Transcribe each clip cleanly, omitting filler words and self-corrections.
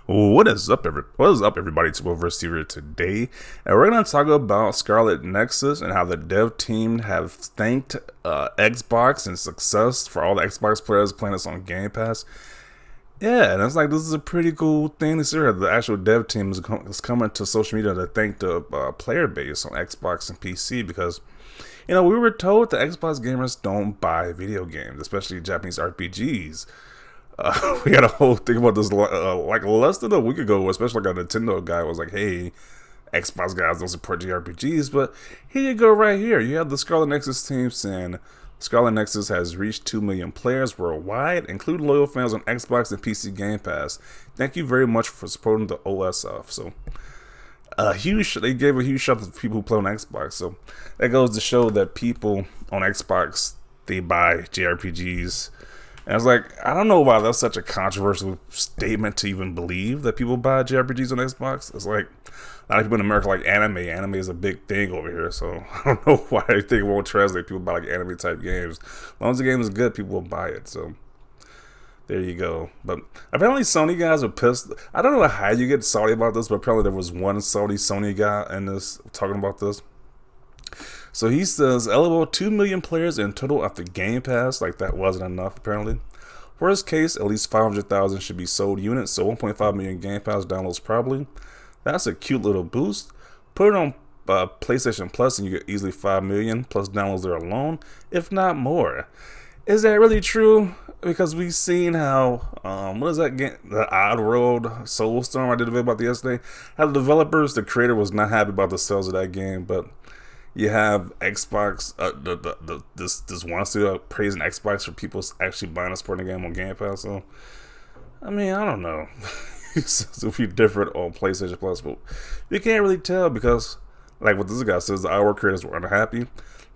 What is up, everybody? It's Overseer here today, and we're gonna talk about Scarlet Nexus and how the dev team have thanked Xbox and success for all the Xbox players playing this on Game Pass. Yeah, and it's like this is a pretty cool thing to see. The actual dev team is coming to social media to thank the player base on Xbox and PC because we were told that Xbox gamers don't buy video games, especially Japanese RPGs. We had a whole thing about this like less than a week ago, especially like a Nintendo guy was like, hey, Xbox guys don't support JRPGs, but here you go right here. You have the Scarlet Nexus team saying Scarlet Nexus has reached 2 million players worldwide, including loyal fans on Xbox and PC Game Pass. Thank you very much for supporting the OSF. So they gave a huge shout out to people who play on Xbox. So that goes to show that people on Xbox, they buy JRPGs. And I was like, I don't know why that's such a controversial statement to even believe that people buy JRPGs on Xbox. It's like a lot of people in America like anime. Anime is a big thing over here, so I don't know why they think it won't translate. People buy like anime type games. As long as the game is good, people will buy it. So there you go. But apparently Sony guys are pissed. I don't know how you get salty about this, but apparently there was one Sony guy in this talking about this. So he says, LOL, 2 million players in total after Game Pass. Like that wasn't enough, apparently. Worst case, at least 500,000 should be sold units, so 1.5 million Game Pass downloads probably. That's a cute little boost. Put it on PlayStation Plus and you get easily 5 million plus downloads there alone, if not more. Is that really true? Because we've seen how, what is that game? The Oddworld Soulstorm I did a video about yesterday. How the developers, the creator was not happy about the sales of that game, but you have Xbox, this one studio praising Xbox for people actually buying and supporting the game on Game Pass. So, I mean, I don't know. It'll be different on PlayStation Plus, but you can't really tell because, like what this guy says, the Hour creators were unhappy.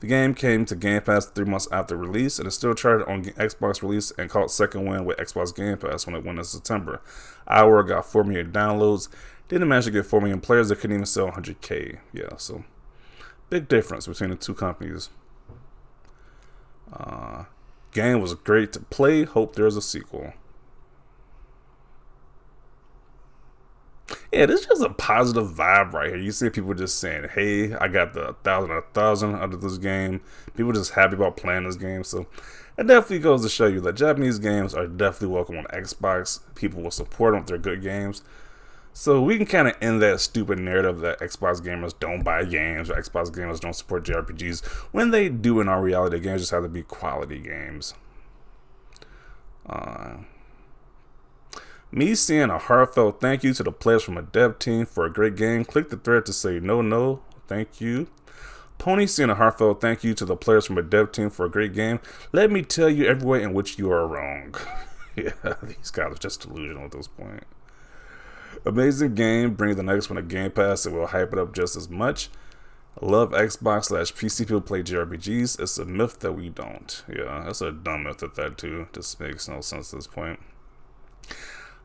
The game came to Game Pass 3 months after release, and it's still charted on Xbox release and caught second win with Xbox Game Pass when it went in September. Hour got 4 million downloads, didn't manage to get 4 million players that couldn't even sell 100K. Yeah, so big difference between the two companies. Game was great to play. Hope there's a sequel. Yeah, this is just a positive vibe right here. You see people just saying, hey, I got the 1,000 out of this game. People just happy about playing this game. So it definitely goes to show you that Japanese games are definitely welcome on Xbox. People will support them if they're good games. So we can kind of end that stupid narrative that Xbox gamers don't buy games or Xbox gamers don't support JRPGs when they do in our reality. The games just have to be quality games. Me seeing a heartfelt thank you to the players from a dev team for a great game. Click the thread to say no, thank you. Pony seeing a heartfelt thank you to the players from a dev team for a great game. Let me tell you every way in which you are wrong. Yeah, these guys are just delusional at this point. Amazing game. Bring the next one to Game Pass and we'll hype it up just as much. I love Xbox/PC people play JRPGs. It's a myth that we don't. Yeah, that's a dumb myth at that too. Just makes no sense at this point.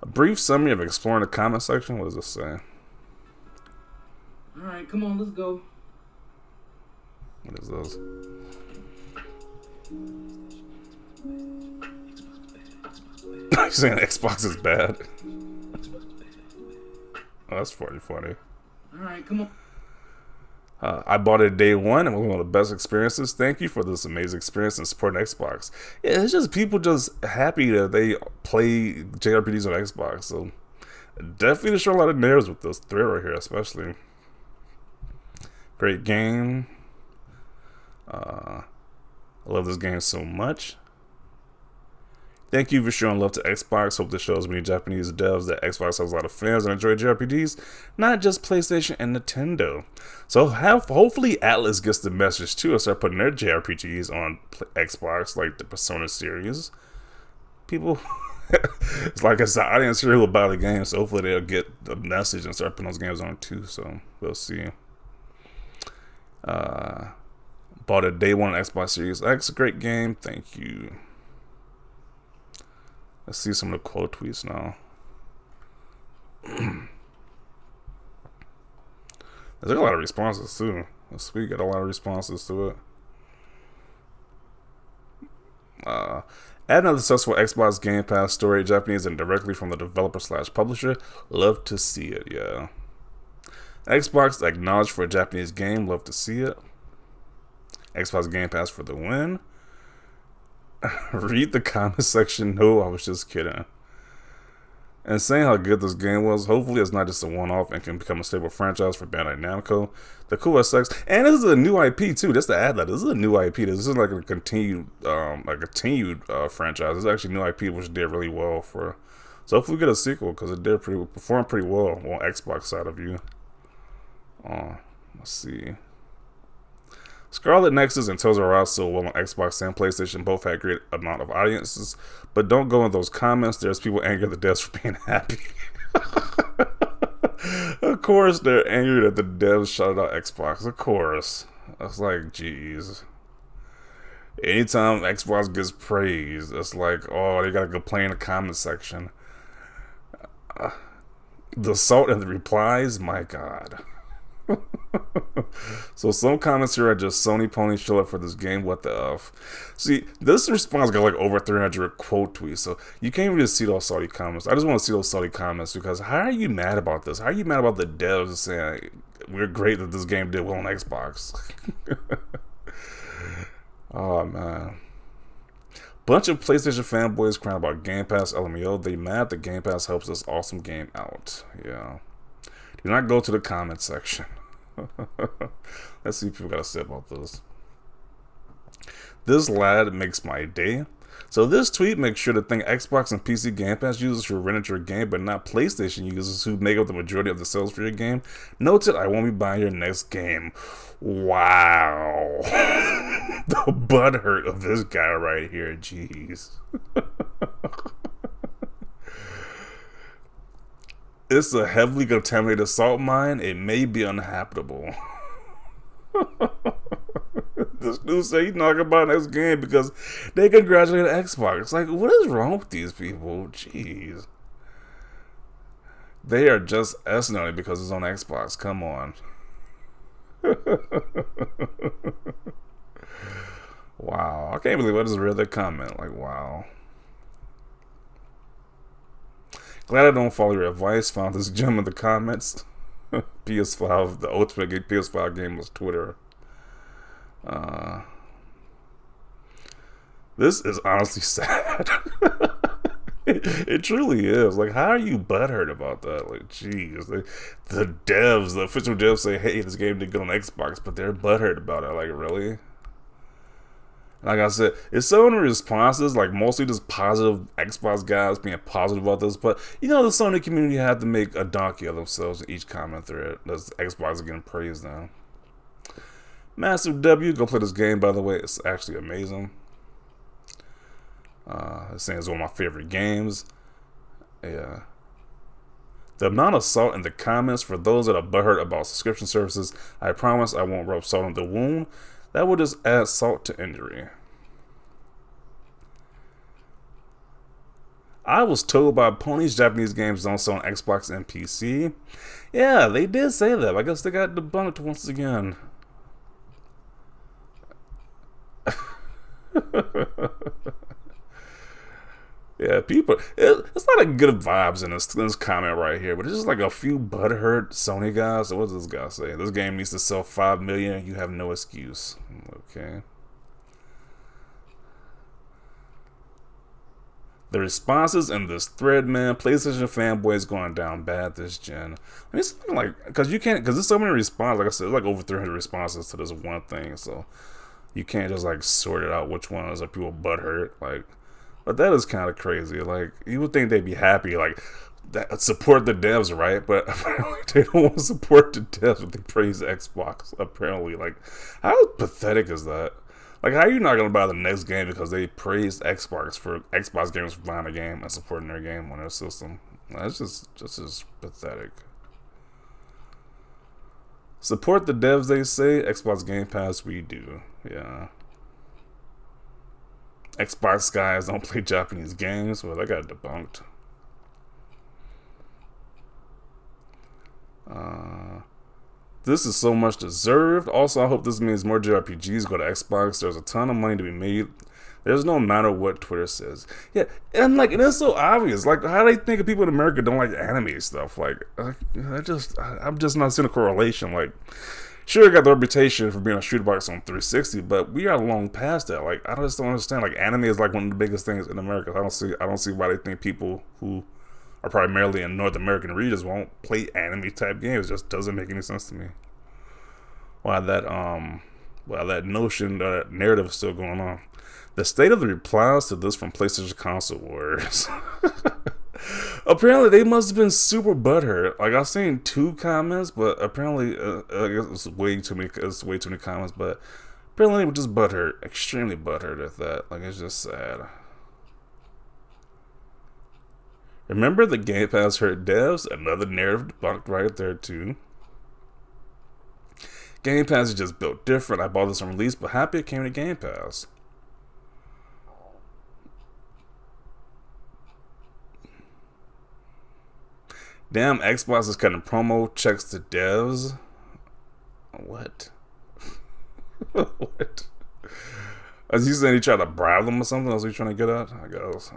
A brief summary of exploring the comment section. What does this say? Alright, come on, let's go. What is this? You're saying Xbox is bad? Oh, that's funny. Alright, come on. I bought it day one and it was one of the best experiences. Thank you for this amazing experience and supporting Xbox. Yeah, it's just people just happy that they play JRPGs on Xbox. So definitely show a lot of narratives with this thread right here, especially. Great game. I love this game so much. Thank you for showing love to Xbox. Hope this shows many Japanese devs that Xbox has a lot of fans and enjoy JRPGs, not just PlayStation and Nintendo. So hopefully Atlas gets the message too and start putting their JRPGs on Xbox, like the Persona series. People, it's like I said, I didn't see who buy the game, so hopefully they'll get the message and start putting those games on too. So we'll see. Bought it day one on Xbox Series X. Great game. Thank you. Let's see some of the quote tweets now. There's a lot of responses too. This week got a lot of responses to it. Add another successful Xbox Game Pass story, Japanese and directly from the developer slash publisher. Love to see it, yeah. Xbox acknowledged for a Japanese game. Love to see it. Xbox Game Pass for the win. Read the comment section. No, I was just kidding. And saying how good this game was, hopefully it's not just a one-off and can become a stable franchise for Bandai Namco. The cool SX, and this is a new IP too. Just to add that, this is a new IP. This isn't like a continued, franchise. It's actually new IP, which did really well for. So hopefully we get a sequel because it did perform pretty well on Xbox side of you. Let's see. Scarlet Nexus and Tales of Arise sold well on Xbox and PlayStation. Both had great amount of audiences, but don't go in those comments. There's people angry at the devs for being happy. Of course, they're angry that the devs shouted out Xbox. Of course, it's like, geez. Anytime Xbox gets praised, it's like, oh, they gotta complain in the comment section. The assault and the replies, my God. So some comments here are just Sony pony show up for this game. What the F? See, this response got like over 300 quote tweets, so you can't really see those salty comments. I just want to see those salty comments because how are you mad about this? How are you mad about the devs saying we're great that this game did well on Xbox? Oh man. Bunch of PlayStation fanboys crying about Game Pass LMAO. They mad that Game Pass helps this awesome game out. Yeah. Do not go to the comment section. Let's see if people got to say about this. This lad makes my day. So this tweet makes sure to thank Xbox and PC Game Pass users who rented your game, but not PlayStation users who make up the majority of the sales for your game. Noted, I won't be buying your next game. Wow. The butthurt of this guy right here. Jeez. It's a heavily contaminated salt mine. It may be uninhabitable. This dude said he's not gonna buy the next game because they congratulated Xbox. Like, what is wrong with these people? Jeez. They are just S-ing on it because it's on Xbox. Come on. Wow. I can't believe I just read that comment. Like, wow. Glad I don't follow your advice. Found this gem in the comments. PS5, the ultimate PS5 game was Twitter. This is honestly sad. It truly is. Like, how are you butthurt about that? Like, jeez. The devs, the official devs say, hey, this game did good on Xbox, but they're butthurt about it. Like, really? Like I said, it's so many responses, like mostly just positive Xbox guys being positive about this, but you know the Sony community had to make a donkey of themselves in each comment thread. That's Xbox are getting praised now. Massive W, go play this game by the way, it's actually amazing. It's saying it's one of my favorite games. Yeah. The amount of salt in the comments for those that are butthurt about subscription services, I promise I won't rub salt in the wound. That would just add salt to injury. I was told by ponies Japanese games don't sell on Xbox and PC. Yeah, they did say that. I guess they got debunked once again. Yeah, people, it's not a good vibes in this comment right here, but it's just like a few butthurt Sony guys. So what does this guy say? This game needs to sell 5 million. You have no excuse. Okay. The responses in this thread, man, PlayStation fanboys going down bad this gen. I mean, it's like, because there's so many responses. Like I said, there's like over 300 responses to this one thing, so you can't just like sort it out which ones are people butthurt. Like, but that is kind of crazy. Like, you would think they'd be happy, like, that support the devs, right? But apparently they don't want to support the devs, but they praise Xbox, apparently. Like, how pathetic is that? Like, how are you not going to buy the next game because they praised Xbox for Xbox gamers for buying a game and supporting their game on their system? That's just pathetic. Support the devs, they say. Xbox Game Pass, we do. Yeah. Xbox guys don't play Japanese games. Well, that got debunked. This is so much deserved. Also, I hope this means more JRPGs go to Xbox. There's a ton of money to be made There's no matter what Twitter says. Yeah, and like, and it's so obvious. Like, how do they think people in America don't like anime stuff? I'm just not seeing a correlation. Like, sure, it got the reputation for being a shooter box on 360, but we are long past that. Like, I just don't understand. Like, anime is like one of the biggest things in America. I don't see why they think people who are primarily in North American regions won't play anime type games. It just doesn't make any sense to me. Why that notion, that narrative is still going on. The state of the replies to this from PlayStation Console Wars. Apparently, they must have been super butthurt. Like, I've seen 2 comments, but apparently, I guess it's way too many. It's way too many comments, but apparently, they were just butthurt, extremely butthurt at that. Like, it's just sad. Remember, the Game Pass hurt devs. Another narrative debunked right there too. Game Pass is just built different. I bought this on release, but happy it came to Game Pass. Damn, Xbox is cutting promo checks to devs. What? What? Is he saying he tried to bribe them or something? That's what he's trying to get at? I guess.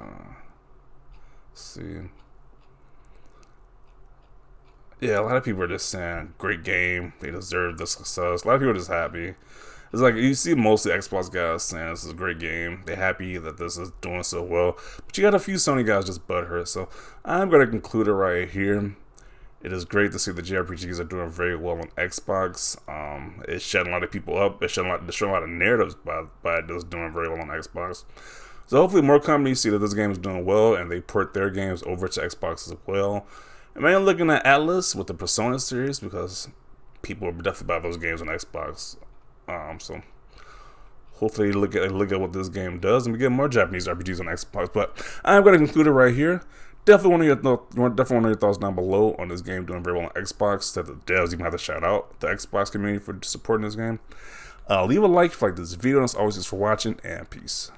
Let's see. Yeah, a lot of people are just saying, great game. They deserve the success. A lot of people are just happy. It's like, you see mostly Xbox guys saying this is a great game. They're happy that this is doing so well. But you got a few Sony guys just butthurt. So I'm going to conclude it right here. It is great to see the JRPGs are doing very well on Xbox. It's shutting a lot of people up. It's showing a lot of narratives by just doing very well on Xbox. So hopefully more companies see that this game is doing well and they port their games over to Xbox as well. And I'm looking at Atlas with the Persona series because people will definitely buy those games on Xbox. So hopefully look at what this game does and we get more Japanese RPGs on Xbox. But I'm going to conclude it right here. Definitely want your thoughts down below on this game doing very well on Xbox. That the devs even have to shout out the Xbox community for supporting this game. Leave a like if you like this video. And as always, thanks for watching and peace.